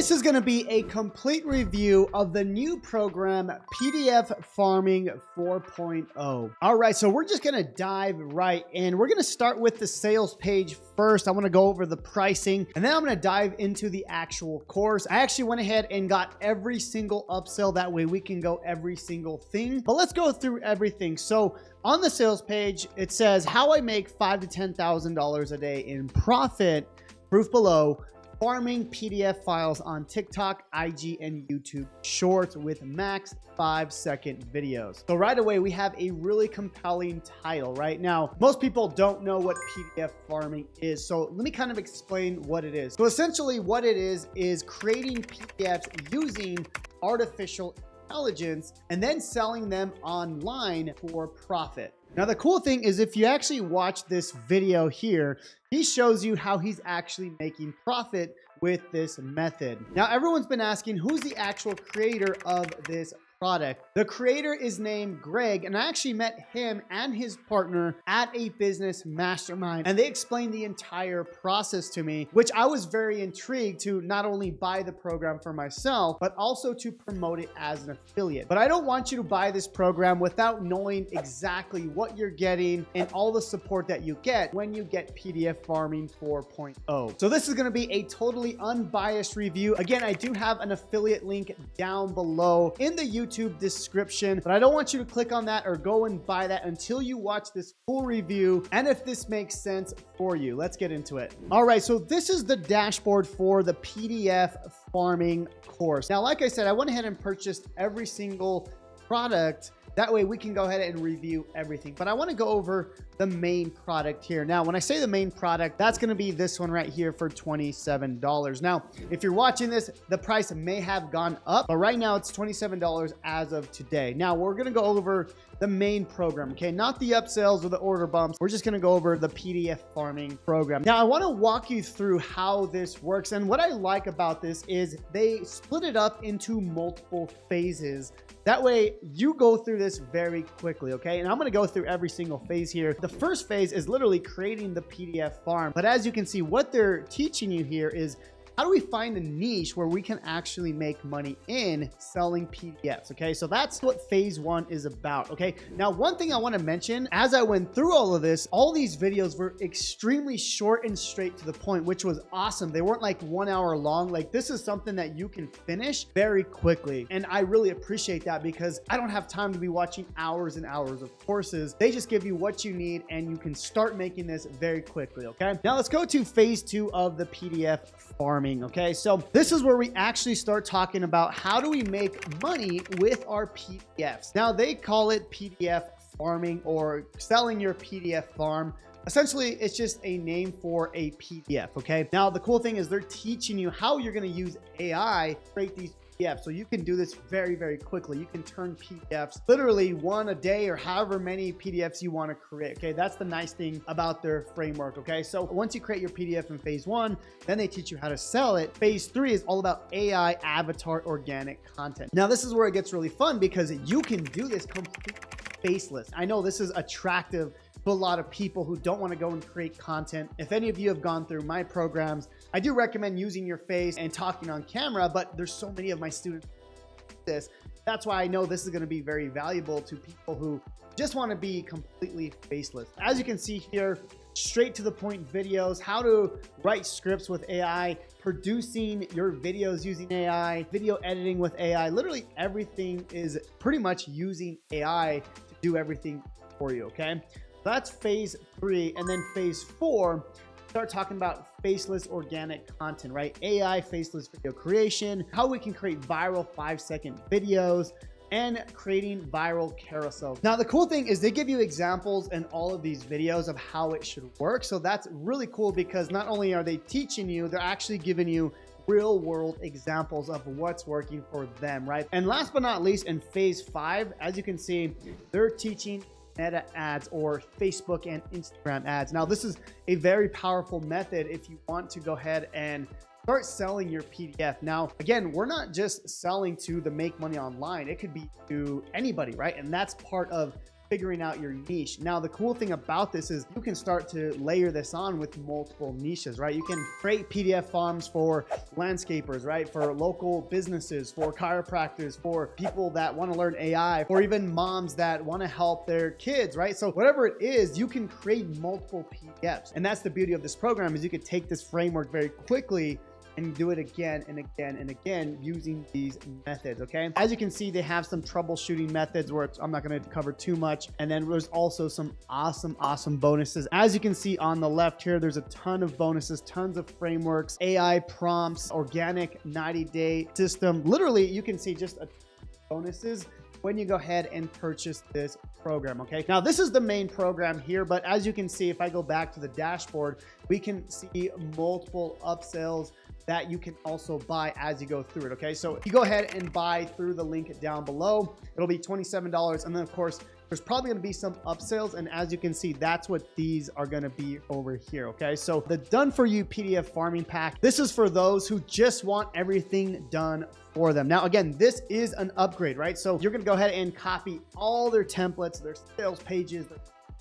This is going to be a complete review of the new program PDF Farming 4.0. All right, so we're just going to dive right in. We're going to start with the sales page first. I want to go over the pricing, and then I'm going to dive into the actual course. I actually went ahead and got every single upsell. That way we can go every single thing. But let's go through everything. So on the sales page, it says how I make $5,000 to $10,000 a day in profit. Proof below. Farming PDF files on TikTok, IG, and YouTube Shorts with max 5-second videos. So right away, we have a really compelling title. Right now, most people don't know what PDF farming is. So let me kind of explain what it is. So essentially what it is creating PDFs using artificial intelligence and then selling them online for profit. Now, the cool thing is if you actually watch this video here, he shows you how he's actually making profit with this method. Now, everyone's been asking who's the actual creator of this product. The creator is named Greg, and I actually met him and his partner at a business mastermind, and they explained the entire process to me, which I was very intrigued to not only buy the program for myself, but also to promote it as an affiliate. But I don't want you to buy this program without knowing exactly what you're getting and all the support that you get when you get PDF Farming 4.0. So this is going to be a totally unbiased review. Again, I do have an affiliate link down below in the YouTube description, but I don't want you to click on that or go and buy that until you watch this full review and if this makes sense for you. Let's get into it. All right, so this is the dashboard for the PDF farming course. Now, like I said, I went ahead and purchased every single product. That way we can go ahead and review everything. But I want to go over the main product here. Now, when I say the main product, that's going to be this one right here for $27. Now, if you're watching this, the price may have gone up, but right now it's $27 as of today. Now, we're going to go over the main program, okay? Not the upsells or the order bumps. We're just going to go over the PDF farming program. Now, I want to walk you through how this works. And what I like about this is they split it up into multiple phases. That way you go through this very quickly, okay? And I'm going to go through every single phase here. The first phase is literally creating the PDF farm. But as you can see, what they're teaching you here is how do we find a niche where we can actually make money in selling PDFs, okay? So that's what phase one is about, okay? Now, one thing I want to mention, as I went through all of this, all these videos were extremely short and straight to the point, which was awesome. They weren't like 1 hour long. Like, this is something that you can finish very quickly. And I really appreciate that because I don't have time to be watching hours and hours of courses. They just give you what you need and you can start making this very quickly, okay? Now let's go to phase two of the PDF farming. Okay, so this is where we actually start talking about how do we make money with our PDFs. Now they call it PDF farming or selling your PDF farm. Essentially, it's just a name for a PDF, okay? Now, the cool thing is they're teaching you how you're gonna use AI to create these PDFs. So you can do this very, very quickly. You can turn PDFs literally one a day or however many PDFs you want to create. Okay, that's the nice thing about their framework. Okay, so once you create your PDF in phase one, then they teach you how to sell it. Phase three is all about AI avatar organic content. Now, this is where it gets really fun because you can do this completely faceless. I know this is attractive to a lot of people who don't want to go and create content. If any of you have gone through my programs, I do recommend using your face and talking on camera, but there's so many of my students who do this. That's why I know this is going to be very valuable to people who just want to be completely faceless. As you can see here, straight to the point videos, how to write scripts with AI, producing your videos using AI, video editing with AI. Literally everything is pretty much using AI to do everything for you, okay? That's phase three. And then phase four, start talking about faceless organic content, right? AI faceless video creation, how we can create viral 5-second videos, and creating viral carousels. Now, the cool thing is they give you examples in all of these videos of how it should work. So that's really cool because not only are they teaching you, they're actually giving you real world examples of what's working for them, right? And last but not least, in phase five, as you can see, they're teaching Meta ads or Facebook and Instagram ads. Now, this is a very powerful method if you want to go ahead and start selling your PDF. Now, again, we're not just selling to the make money online. It could be to anybody, right? And that's part of figuring out your niche. Now, the cool thing about this is you can start to layer this on with multiple niches, right? You can create PDF farms for landscapers, right? For local businesses, for chiropractors, for people that want to learn AI, or even moms that want to help their kids, right? So whatever it is, you can create multiple PDFs. And that's the beauty of this program, is you could take this framework very quickly and do it again and again and again using these methods, okay? As you can see, they have some troubleshooting methods where I'm not gonna cover too much. And then there's also some awesome bonuses. As you can see on the left here, there's a ton of bonuses, tons of frameworks, AI prompts, organic 90-day system. Literally, you can see just a ton of bonuses when you go ahead and purchase this program, okay? Now, this is the main program here, but as you can see, if I go back to the dashboard, we can see multiple upsells that you can also buy as you go through it, okay? So you go ahead and buy through the link down below. It'll be $27. And then, of course, there's probably gonna be some upsells. And as you can see, that's what these are gonna be over here, okay? So the Done For You PDF Farming Pack, this is for those who just want everything done for them. Now, again, this is an upgrade, right? So you're gonna go ahead and copy all their templates, their sales pages, their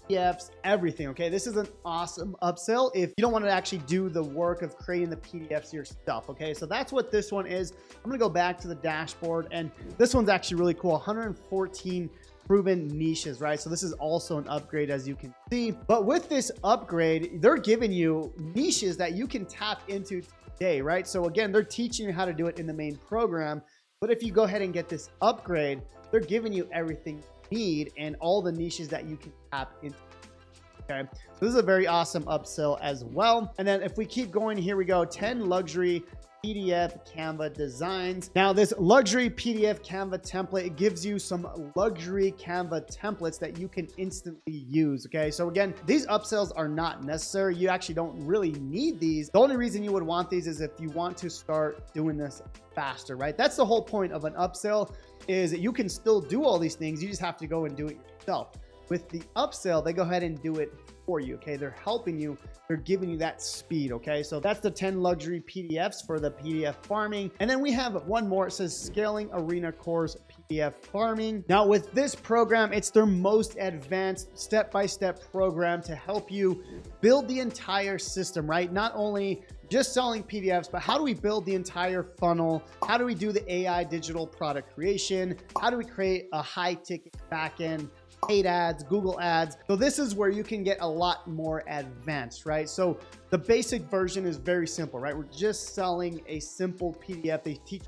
PDFs, everything, okay? This is an awesome upsell if you don't want to actually do the work of creating the PDFs yourself, okay? So that's what this one is. I'm gonna go back to the dashboard, and this one's actually really cool. 114 proven niches, right? So this is also an upgrade, as you can see. But with this upgrade, they're giving you niches that you can tap into today, right? So again, they're teaching you how to do it in the main program. But if you go ahead and get this upgrade, they're giving you everything you need and all the niches that you can tap into. Okay, so this is a very awesome upsell as well. And then if we keep going, here we go, 10 luxury PDF Canva designs. Now, this luxury PDF Canva template, it gives you some luxury Canva templates that you can instantly use, okay? So again, these upsells are not necessary. You actually don't really need these. The only reason you would want these is if you want to start doing this faster, right? That's the whole point of an upsell, is that you can still do all these things. You just have to go and do it yourself. With the upsell, they go ahead and do it for you, okay? They're helping you. They're giving you that speed, okay? So that's the 10 luxury PDFs for the PDF farming. And then we have one more. It says Scaling Arena Course PDF Farming. Now, with this program, it's their most advanced step-by-step program to help you build the entire system, right? Not only just selling PDFs, but how do we build the entire funnel? How do we do the AI digital product creation? How do we create a high-ticket backend, paid ads, Google ads? So this is where you can get a lot more advanced, right? So the basic version is very simple, right? We're just selling a simple PDF. They teach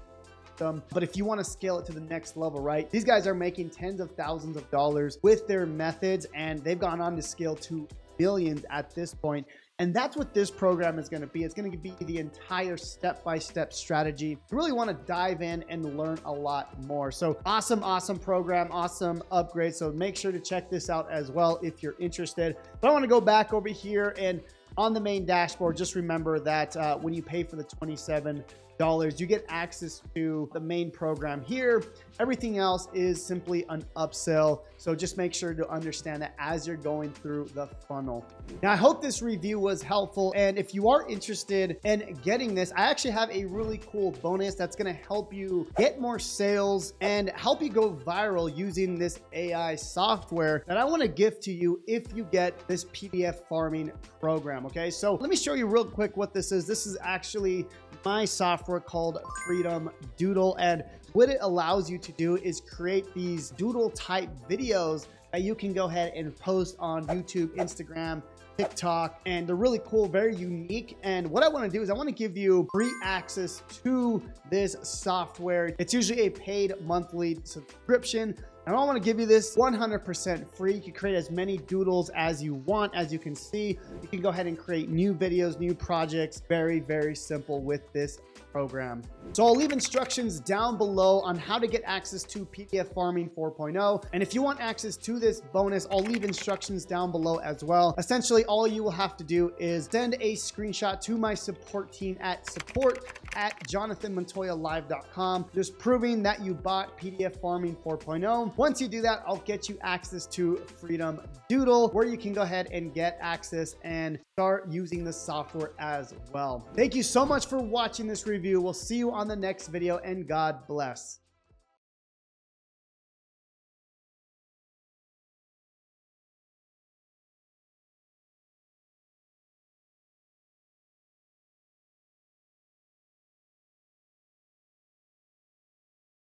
them, but if you want to scale it to the next level, right? These guys are making tens of thousands of dollars with their methods, and they've gone on to scale to billions at this point. And that's what this program is going to be. It's going to be the entire step-by-step strategy. You really want to dive in and learn a lot more. So awesome program, awesome upgrade. So make sure to check this out as well if you're interested. But I want to go back over here, and on the main dashboard, just remember that when you pay for the $27, you get access to the main program here. Everything else is simply an upsell. So just make sure to understand that as you're going through the funnel. Now, I hope this review was helpful. And if you are interested in getting this, I actually have a really cool bonus that's going to help you get more sales and help you go viral using this AI software that I want to gift to you if you get this PDF farming program. Okay, so let me show you real quick what this is. This is actually my software called Doodle, and what it allows you to do is create these doodle type videos that you can go ahead and post on YouTube, Instagram, TikTok, and they're really cool, very unique. And what I want to do is I want to give you free access to this software. It's usually a paid monthly subscription. And I want to give you this 100% free. You can create as many doodles as you want. As you can see, you can go ahead and create new videos, new projects. Very, very simple with this program. So I'll leave instructions down below on how to get access to PDF Farming 4.0. And if you want access to this bonus, I'll leave instructions down below as well. Essentially, all you will have to do is send a screenshot to my support team at support@jonathanmontoyalive.com, just proving that you bought PDF Farming 4.0. Once you do that, I'll get you access to Freedom Doodle, where you can go ahead and get access and start using the software as well. Thank you so much for watching this review. We'll see you on the next video, and God bless.